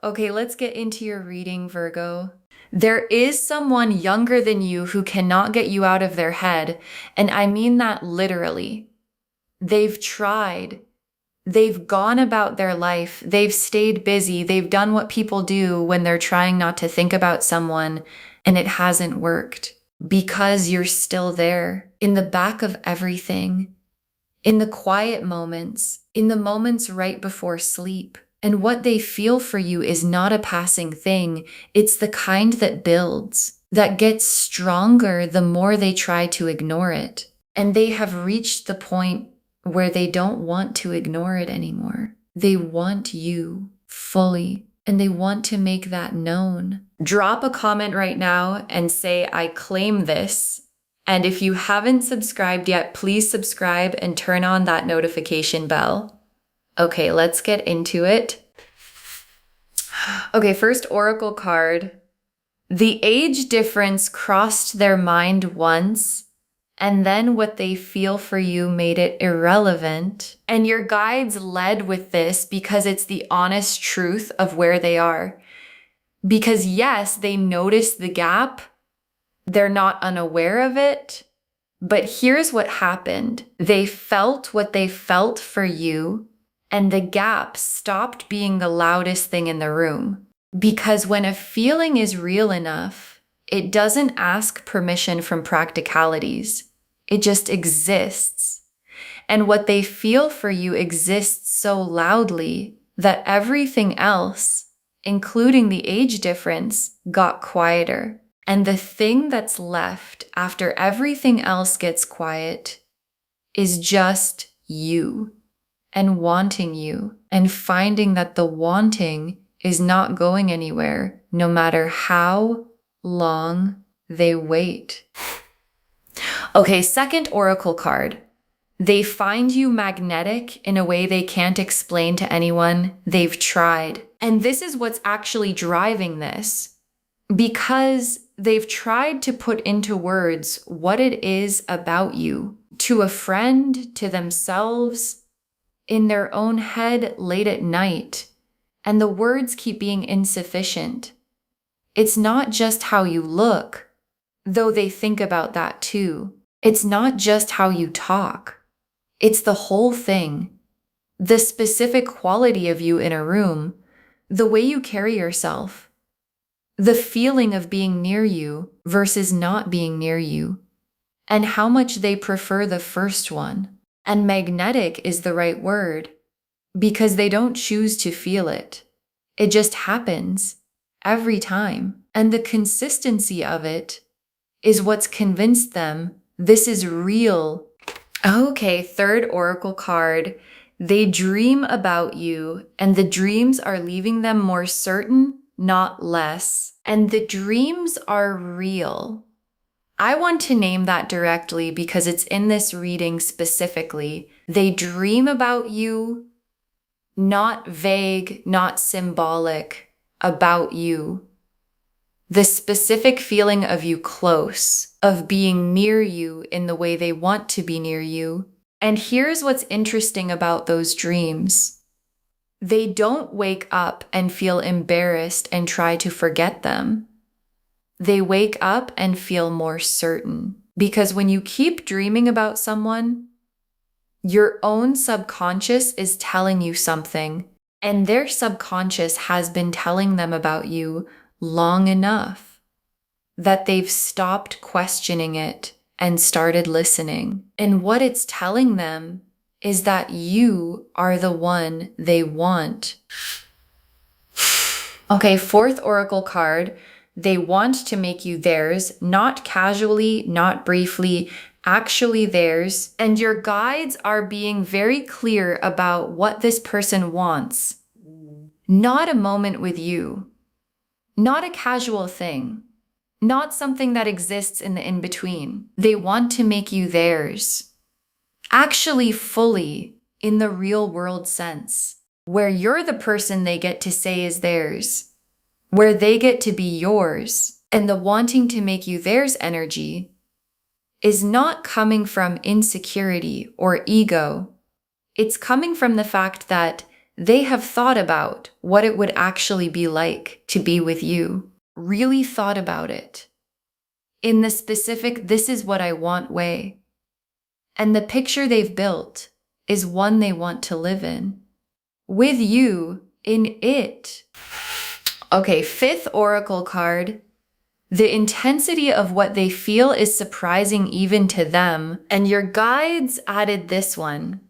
Okay, let's get into your reading, Virgo. There is someone younger than you who cannot get you out of their head, and I mean that literally. They've tried. They've gone about their life. They've stayed busy. They've done what people do when they're trying not to think about someone, and it hasn't worked because you're still there in the back of everything, in the quiet moments, in the moments right before sleep. And what they feel for you is not a passing thing. It's the kind that builds, that gets stronger the more they try to ignore it. And they have reached the point where they don't want to ignore it anymore. They want you fully, and they want to make that known. Drop a comment right now and say, I claim this. And if you haven't subscribed yet, please subscribe and turn on that notification bell. Okay, let's get into it. Okay, first oracle card. The age difference crossed their mind once, and then what they feel for you made it irrelevant. And your guides led with this because it's the honest truth of where they are. Because yes, they noticed the gap. They're not unaware of it. But here's what happened. They felt what they felt for you, and the gap stopped being the loudest thing in the room. Because when a feeling is real enough, it doesn't ask permission from practicalities. It just exists. And what they feel for you exists so loudly that everything else, including the age difference, got quieter. And the thing that's left after everything else gets quiet is just you and wanting you and finding that the wanting is not going anywhere, no matter how long they wait. Okay, second oracle card. They find you magnetic in a way they can't explain to anyone. They've tried. And this is what's actually driving this. Because they've tried to put into words what it is about you, to a friend, to themselves, in their own head late at night. And the words keep being insufficient. It's not just how you look, though they think about that too. It's not just how you talk. It's the whole thing. The specific quality of you in a room, the way you carry yourself, the feeling of being near you versus not being near you, and how much they prefer the first one. And magnetic is the right word, because they don't choose to feel it. It just happens every time. And the consistency of it is what's convinced them this is real. Okay, third oracle card. They dream about you, and the dreams are leaving them more certain, not less. And the dreams are real. I want to name that directly because it's in this reading specifically. They dream about you, not vague, not symbolic, about you. The specific feeling of you close, of being near you in the way they want to be near you. And here's what's interesting about those dreams. They don't wake up and feel embarrassed and try to forget them. They wake up and feel more certain. Because when you keep dreaming about someone, your own subconscious is telling you something, and their subconscious has been telling them about you long enough that they've stopped questioning it and started listening. And what it's telling them is that you are the one they want. Okay, fourth oracle card. They want to make you theirs, not casually, not briefly, actually theirs. And your guides are being very clear about what this person wants. Not a moment with you. Not a casual thing. Not something that exists in the in-between. They want to make you theirs. Actually fully, in the real world sense, where you're the person they get to say is theirs, where they get to be yours. And the wanting to make you theirs energy is not coming from insecurity or ego. It's coming from the fact that they have thought about what it would actually be like to be with you. Really thought about it. In the specific, this is what I want way. And the picture they've built is one they want to live in. With you in it. Okay, fifth oracle card. The intensity of what they feel is surprising even to them. And your guides added this one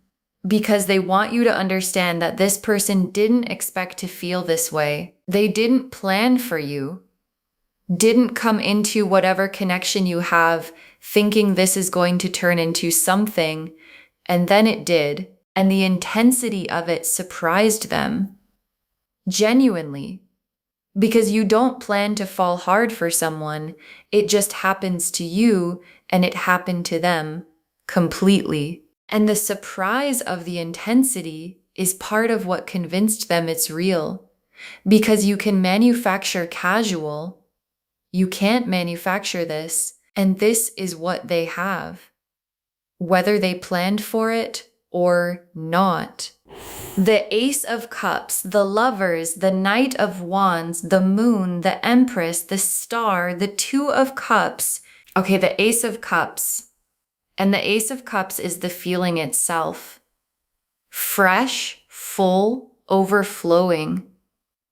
because they want you to understand that this person didn't expect to feel this way. They didn't plan for you, didn't come into whatever connection you have thinking this is going to turn into something, and then it did. And the intensity of it surprised them. Genuinely. Because you don't plan to fall hard for someone, it just happens to you and it happened to them completely. And the surprise of the intensity is part of what convinced them it's real. Because you can manufacture casual, you can't manufacture this, and this is what they have. Whether they planned for it or not. The Ace of Cups, the Lovers, the Knight of Wands, the Moon, the Empress, the Star, the Two of Cups. Okay, the Ace of Cups. And the Ace of Cups is the feeling itself. Fresh, full, overflowing.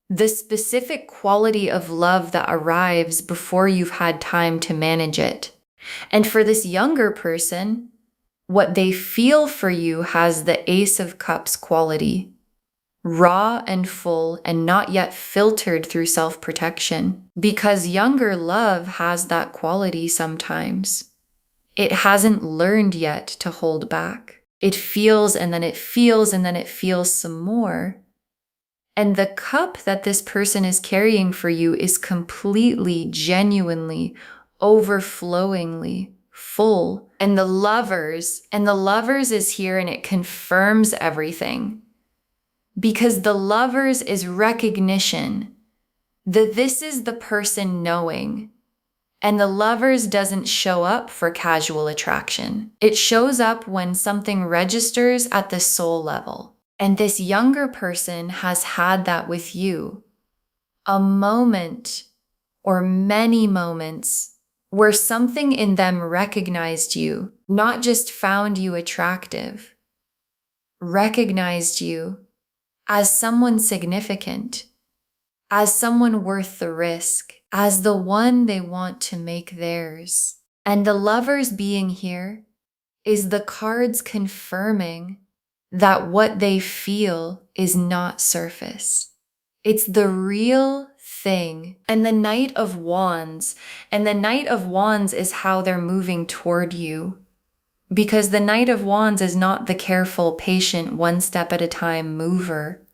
The specific quality of love that arrives before you've had time to manage it. And for this younger person, what they feel for you has the Ace of Cups quality. Raw and full and not yet filtered through self-protection. Because younger love has that quality sometimes. It hasn't learned yet to hold back. It feels and then it feels and then it feels some more. And the cup that this person is carrying for you is completely, genuinely, overflowingly full. And the Lovers is here and it confirms everything. Because the Lovers is recognition that this is the person knowing. And the Lovers doesn't show up for casual attraction. It shows up when something registers at the soul level. And this younger person has had that with you. A moment or many moments where something in them recognized you, not just found you attractive, recognized you as someone significant, as someone worth the risk, as the one they want to make theirs. And the Lovers being here is the cards confirming that what they feel is not surface. It's the real thing. And the Knight of Wands, is how they're moving toward you. Because the Knight of Wands is not the careful, patient, one step at a time mover.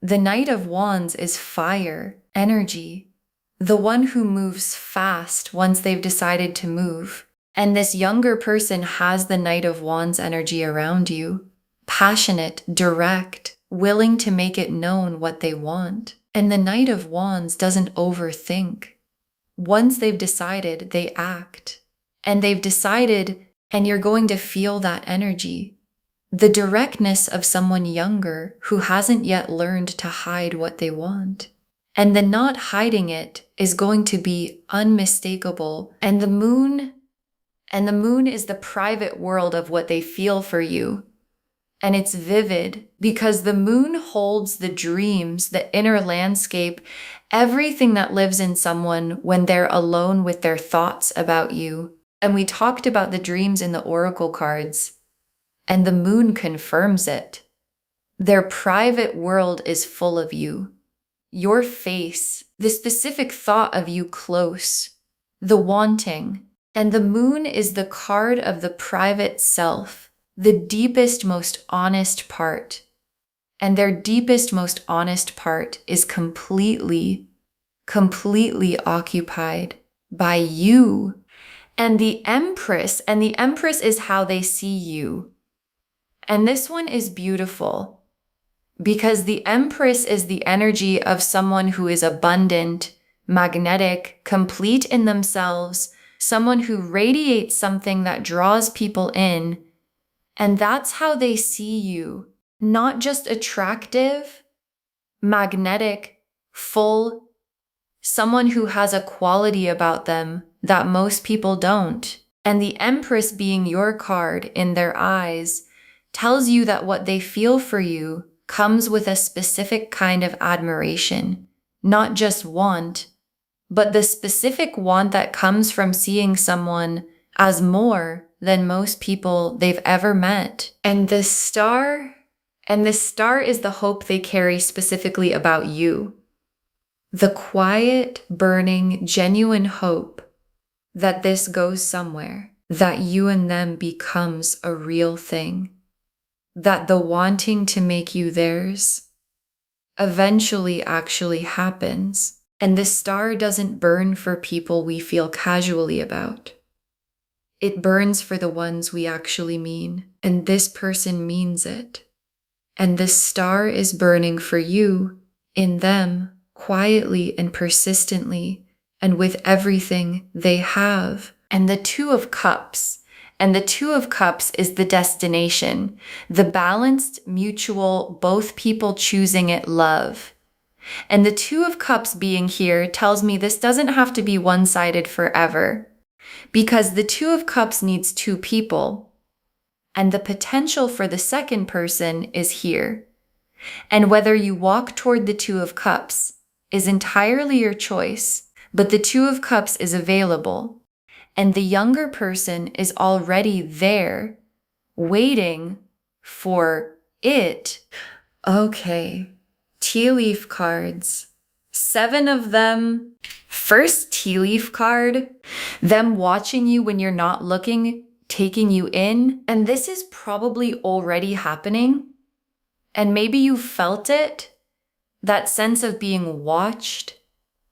The Knight of Wands is fire, energy, the one who moves fast once they've decided to move. And this younger person has the Knight of Wands energy around you. Passionate, direct, willing to make it known what they want. And the Knight of Wands doesn't overthink. Once they've decided, they act. And they've decided, and you're going to feel that energy. The directness of someone younger who hasn't yet learned to hide what they want. And the not hiding it is going to be unmistakable. And the moon is the private world of what they feel for you. And it's vivid because the moon holds the dreams, the inner landscape, everything that lives in someone when they're alone with their thoughts about you. And we talked about the dreams in the oracle cards, and the moon confirms it. Their private world is full of you. Your face, the specific thought of you close, the wanting. And the moon is the card of the private self. The deepest, most honest part. And their deepest, most honest part is completely occupied by you. And the Empress is how they see you. And this one is beautiful because the Empress is the energy of someone who is abundant, magnetic, complete in themselves, someone who radiates something that draws people in. And that's how they see you. Not just attractive, magnetic, full, someone who has a quality about them that most people don't. And the Empress being your card in their eyes tells you that what they feel for you comes with a specific kind of admiration, not just want, but the specific want that comes from seeing someone as more than most people they've ever met. And the star is the hope they carry specifically about you. The quiet, burning, genuine hope that this goes somewhere, that you and them becomes a real thing, that the wanting to make you theirs eventually actually happens. And the star doesn't burn for people we feel casually about. It burns for the ones we actually mean, and this person means it. And this star is burning for you, in them, quietly and persistently, and with everything they have. And the Two of Cups. And the Two of Cups is the destination, the balanced, mutual, both people choosing it love. And the Two of Cups being here tells me this doesn't have to be one-sided forever, because the Two of Cups needs two people, and the potential for the second person is here. And whether you walk toward the Two of Cups is entirely your choice, but the Two of Cups is available, and the younger person is already there, waiting for it. Okay. Tea leaf cards. 7 of them. First tea leaf card, them watching you when you're not looking, taking you in. And this is probably already happening. And maybe you felt it, that sense of being watched,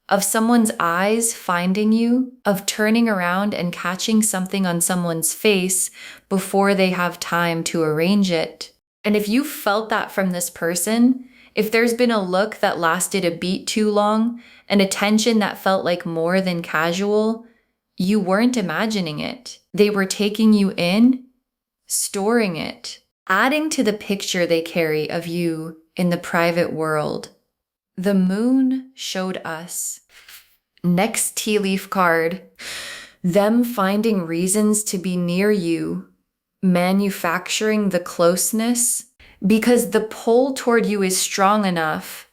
of someone's eyes finding you, of turning around and catching something on someone's face before they have time to arrange it. And if you felt that from this person, if there's been a look that lasted a beat too long, an attention that felt like more than casual, you weren't imagining it. They were taking you in, storing it, adding to the picture they carry of you in the private world. The moon showed us. Next tea leaf card, them finding reasons to be near you, manufacturing the closeness, because the pull toward you is strong enough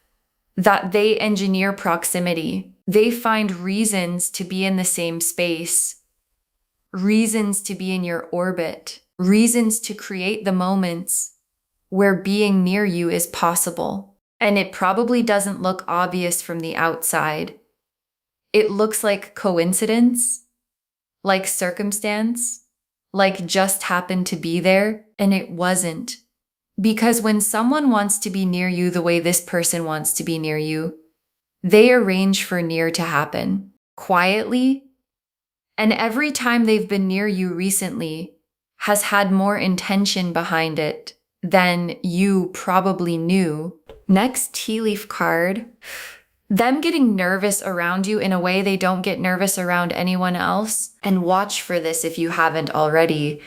that they engineer proximity. They find reasons to be in the same space, reasons to be in your orbit, reasons to create the moments where being near you is possible. And it probably doesn't look obvious from the outside. It looks like coincidence, like circumstance, like just happened to be there, and it wasn't. Because when someone wants to be near you the way this person wants to be near you, they arrange for near to happen, quietly, and every time they've been near you recently has had more intention behind it than you probably knew. Next tea leaf card, them getting nervous around you in a way they don't get nervous around anyone else. And watch for this if you haven't already,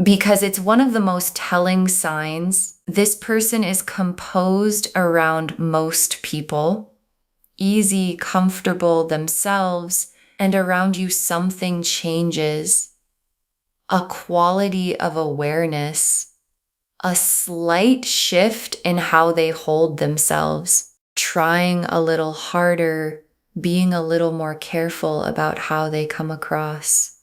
because it's one of the most telling signs. This person is composed around most people, easy, comfortable themselves, and around you something changes. A quality of awareness, a slight shift in how they hold themselves, trying a little harder, being a little more careful about how they come across.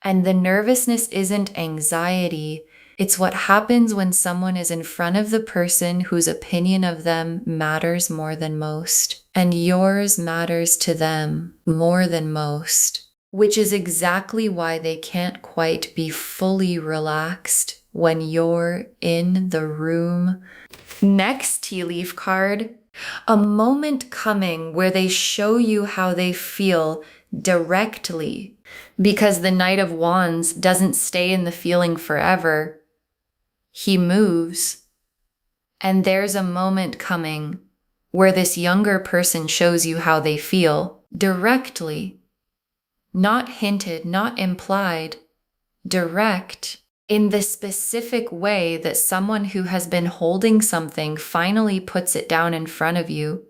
And the nervousness isn't anxiety. It's what happens when someone is in front of the person whose opinion of them matters more than most, and yours matters to them more than most, which is exactly why they can't quite be fully relaxed when you're in the room. Next tea leaf card, a moment coming where they show you how they feel directly, because the Knight of Wands doesn't stay in the feeling forever. He moves. And there's a moment coming where this younger person shows you how they feel directly. Not hinted, not implied, direct. in the specific way that someone who has been holding something finally puts it down in front of you.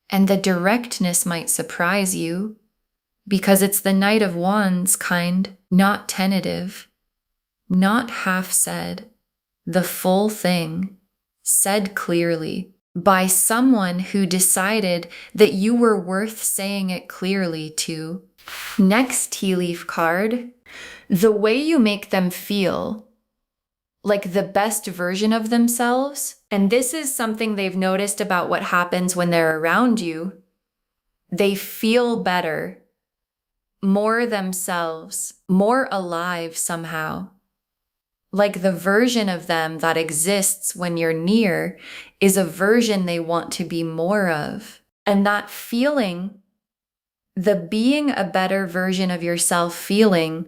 And the directness might surprise you because it's the Knight of Wands kind, not tentative, not half said, the full thing, said clearly by someone who decided that you were worth saying it clearly to. Next tea leaf card, the way you make them feel like the best version of themselves. And this is something they've noticed about what happens when they're around you. They feel better, more themselves, more alive somehow. Like the version of them that exists when you're near is a version they want to be more of. And that feeling, the being a better version of yourself feeling,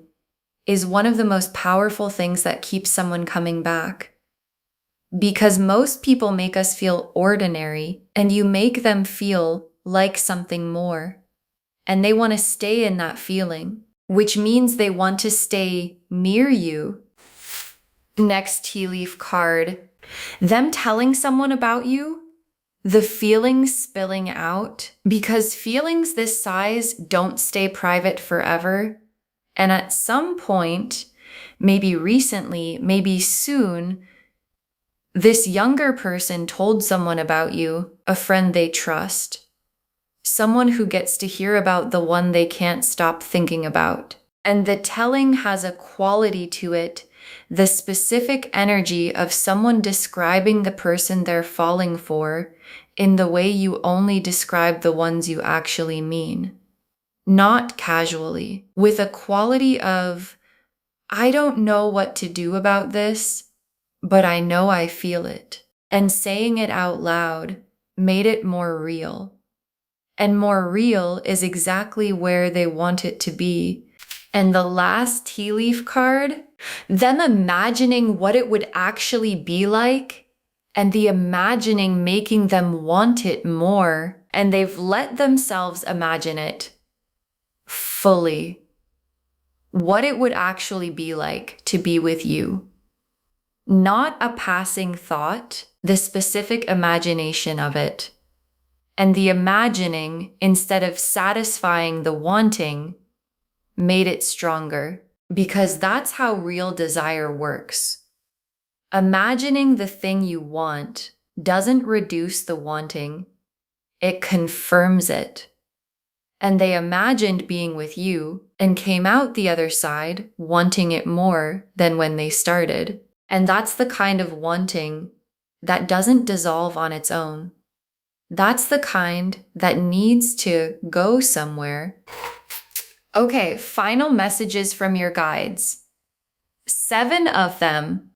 is one of the most powerful things that keeps someone coming back. Because most people make us feel ordinary, and you make them feel like something more. And they want to stay in that feeling, which means they want to stay near you. Next tea leaf card, them telling someone about you, the feelings spilling out, because feelings this size don't stay private forever. And at some point, maybe recently, maybe soon, this younger person told someone about you, a friend they trust, someone who gets to hear about the one they can't stop thinking about. And the telling has a quality to it, the specific energy of someone describing the person they're falling for in the way you only describe the ones you actually mean. Not casually, with a quality of, I don't know what to do about this, but I know I feel it. And saying it out loud made it more real. And more real is exactly where they want it to be. And the last tea leaf card, them imagining what it would actually be like, and the imagining making them want it more, and they've let themselves imagine it fully. What it would actually be like to be with you. Not a passing thought, the specific imagination of it. And the imagining, instead of satisfying the wanting, made it stronger. Because that's how real desire works. Imagining the thing you want doesn't reduce the wanting, it confirms it. And they imagined being with you and came out the other side wanting it more than when they started. And that's the kind of wanting that doesn't dissolve on its own. That's the kind that needs to go somewhere. Okay, final messages from your guides. 7 of them.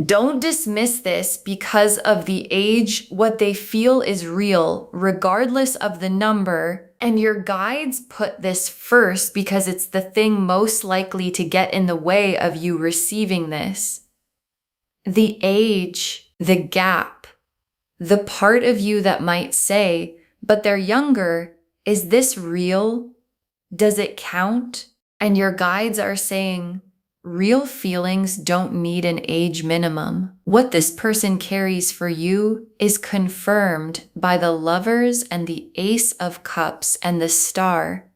Don't dismiss this because of the age. What they feel is real, regardless of the number. And your guides put this first because it's the thing most likely to get in the way of you receiving this. The age, the gap, the part of you that might say, but they're younger, is this real? Does it count? And your guides are saying, real feelings don't need an age minimum. What this person carries for you is confirmed by the Lovers and the Ace of Cups and the Star.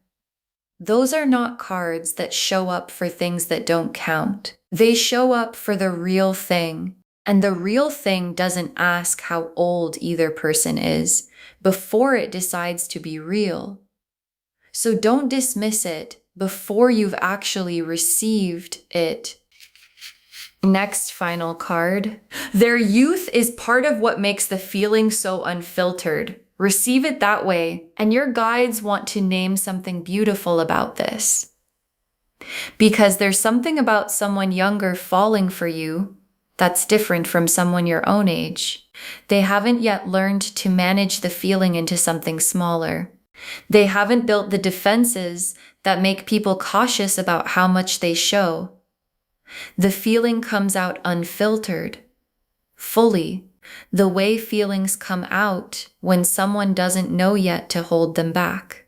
Those are not cards that show up for things that don't count. They show up for the real thing. And the real thing doesn't ask how old either person is before it decides to be real. So don't dismiss it before you've actually received it. Next final card. Their youth is part of what makes the feeling so unfiltered. Receive it that way, and your guides want to name something beautiful about this. Because there's something about someone younger falling for you that's different from someone your own age. They haven't yet learned to manage the feeling into something smaller. They haven't built the defenses that make people cautious about how much they show. The feeling comes out unfiltered, fully, the way feelings come out when someone doesn't know yet to hold them back.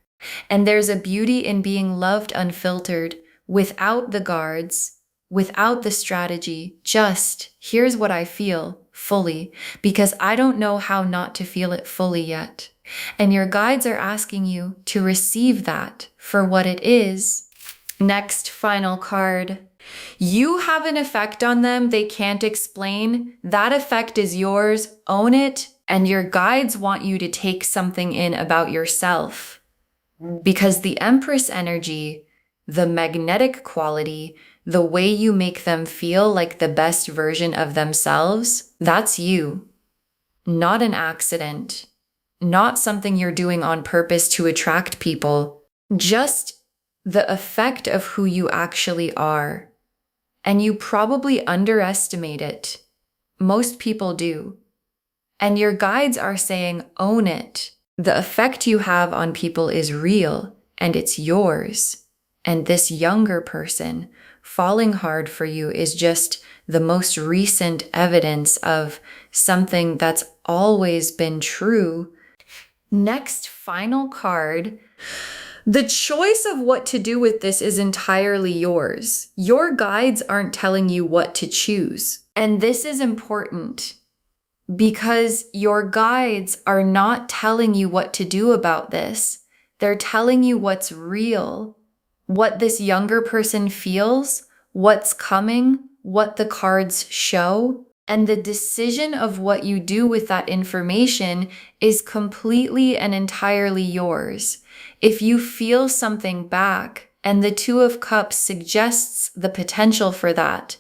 And there's a beauty in being loved unfiltered without the guards, without the strategy, just here's what I feel fully, because I don't know how not to feel it fully yet. And your guides are asking you to receive that for what it is. Next, final card. You have an effect on them they can't explain. That effect is yours. Own it. And your guides want you to take something in about yourself. Because the Empress energy, the magnetic quality, the way you make them feel like the best version of themselves, that's you. Not an accident. Not something you're doing on purpose to attract people. Just the effect of who you actually are. And you probably underestimate it. Most people do. And your guides are saying, own it. The effect you have on people is real, and it's yours. And this younger person falling hard for you is just the most recent evidence of something that's always been true. Next, final card. The choice of what to do with this is entirely yours. Your guides aren't telling you what to choose. And this is important because your guides are not telling you what to do about this. They're telling you what's real, what this younger person feels, what's coming, what the cards show. And the decision of what you do with that information is completely and entirely yours. If you feel something back, and the Two of Cups suggests the potential for that,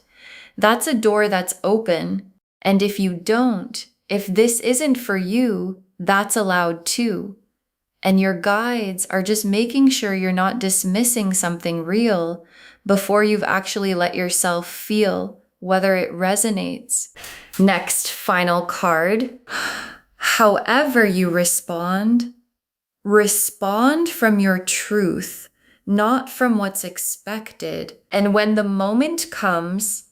that's a door that's open. And if you don't, if this isn't for you, that's allowed too. And your guides are just making sure you're not dismissing something real before you've actually let yourself feel whether it resonates. Next, final card. However you respond from your truth, not from what's expected. And when the moment comes,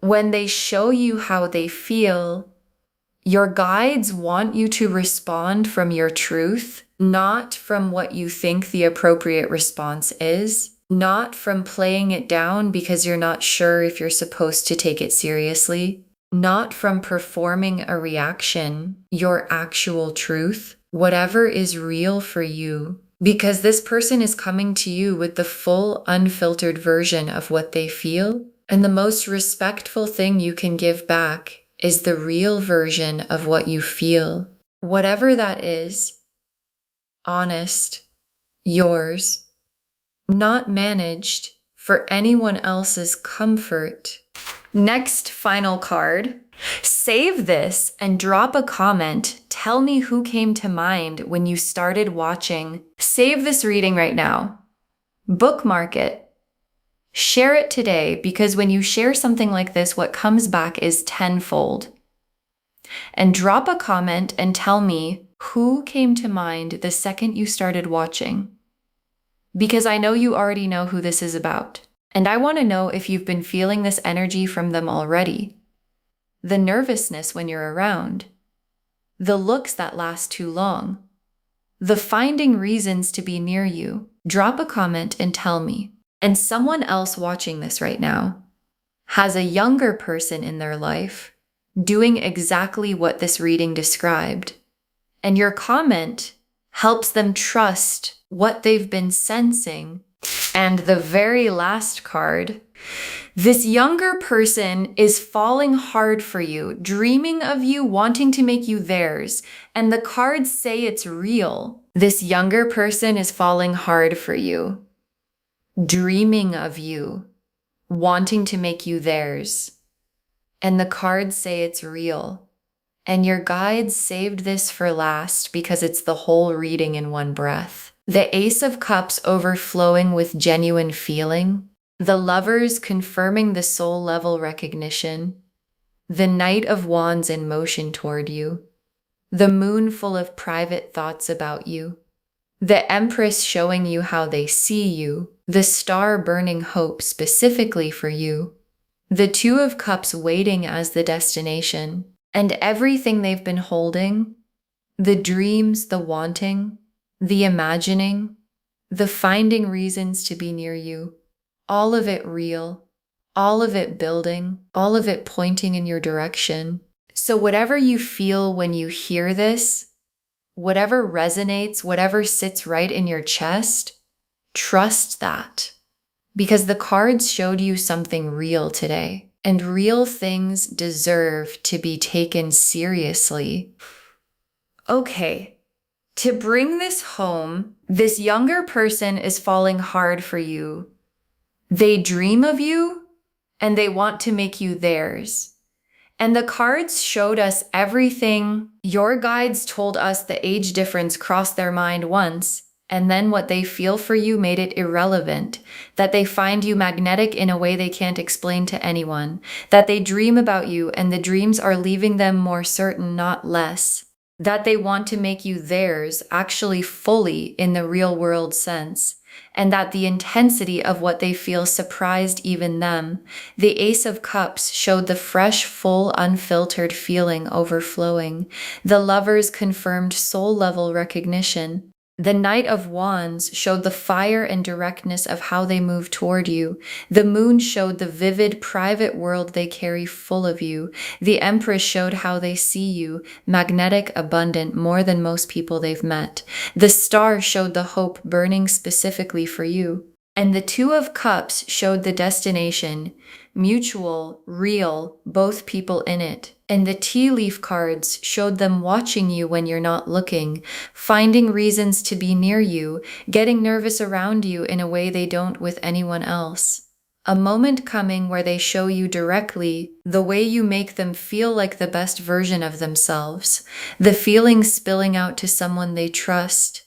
when they show you how they feel, your guides want you to respond from your truth, not from what you think the appropriate response is. Not from playing it down because you're not sure if you're supposed to take it seriously. Not from performing a reaction, your actual truth, whatever is real for you. Because this person is coming to you with the full, unfiltered version of what they feel. And the most respectful thing you can give back is the real version of what you feel. Whatever that is, honest, yours. Not managed for anyone else's comfort. Next, final card. Save this and drop a comment. Tell me who came to mind when you started watching. Save this reading right now. Bookmark it. Share it today, because when you share something like this, what comes back is tenfold. And drop a comment and tell me who came to mind the second you started watching. Because I know you already know who this is about. And I want to know if you've been feeling this energy from them already. The nervousness when you're around. The looks that last too long. The finding reasons to be near you. Drop a comment and tell me. And someone else watching this right now has a younger person in their life doing exactly what this reading described. And your comment helps them trust what they've been sensing. And the very last card, this younger person is falling hard for you, dreaming of you, wanting to make you theirs. And the cards say it's real. This younger person is falling hard for you, dreaming of you, wanting to make you theirs. And the cards say it's real. And your guides saved this for last because it's the whole reading in one breath. The Ace of Cups overflowing with genuine feeling. The Lovers confirming the soul level recognition. The Knight of Wands in motion toward you. The Moon full of private thoughts about you. The Empress showing you how they see you. The Star burning hope specifically for you. The Two of Cups waiting as the destination. And everything they've been holding, the dreams, the wanting, the imagining, the finding reasons to be near you, all of it real, all of it building, all of it pointing in your direction. So whatever you feel when you hear this, whatever resonates, whatever sits right in your chest, trust that. Because the cards showed you something real today, and real things deserve to be taken seriously. Okay, to bring this home, this younger person is falling hard for you. They dream of you, and they want to make you theirs. And the cards showed us everything. Your guides told us the age difference crossed their mind once, and then what they feel for you made it irrelevant, that they find you magnetic in a way they can't explain to anyone, that they dream about you and the dreams are leaving them more certain, not less, that they want to make you theirs, actually fully in the real world sense, and that the intensity of what they feel surprised even them. The Ace of Cups showed the fresh, full, unfiltered feeling overflowing. The Lovers confirmed soul-level recognition. The Knight of Wands showed the fire and directness of how they move toward you. The Moon showed the vivid, private world they carry full of you. The Empress showed how they see you, magnetic, abundant, more than most people they've met. The Star showed the hope burning specifically for you. And the Two of Cups showed the destination, mutual, real, both people in it. And the tea leaf cards showed them watching you when you're not looking, finding reasons to be near you, getting nervous around you in a way they don't with anyone else. A moment coming where they show you directly the way you make them feel like the best version of themselves, the feeling spilling out to someone they trust,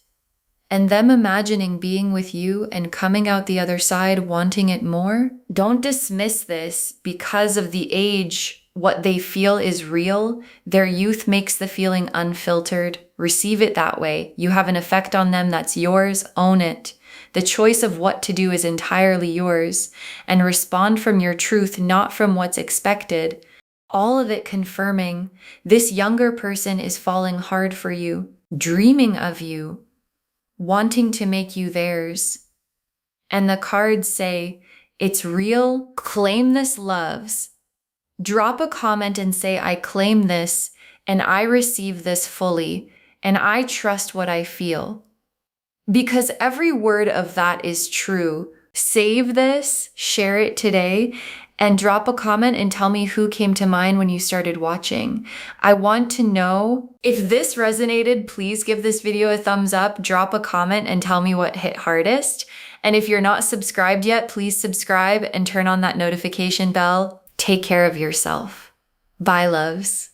and them imagining being with you and coming out the other side wanting it more. Don't dismiss this because of the age. What they feel is real. Their youth makes the feeling unfiltered. Receive it that way. You have an effect on them that's yours. Own it. The choice of what to do is entirely yours. And respond from your truth, not from what's expected. All of it confirming this younger person is falling hard for you, dreaming of you, wanting to make you theirs. And the cards say, it's real. Claim this, loves. Drop a comment and say, I claim this, and I receive this fully, and I trust what I feel. Because every word of that is true. Save this, share it today, and drop a comment and tell me who came to mind when you started watching. I want to know. If this resonated, please give this video a thumbs up, drop a comment, and tell me what hit hardest. And if you're not subscribed yet, please subscribe and turn on that notification bell. Take care of yourself. Bye, loves.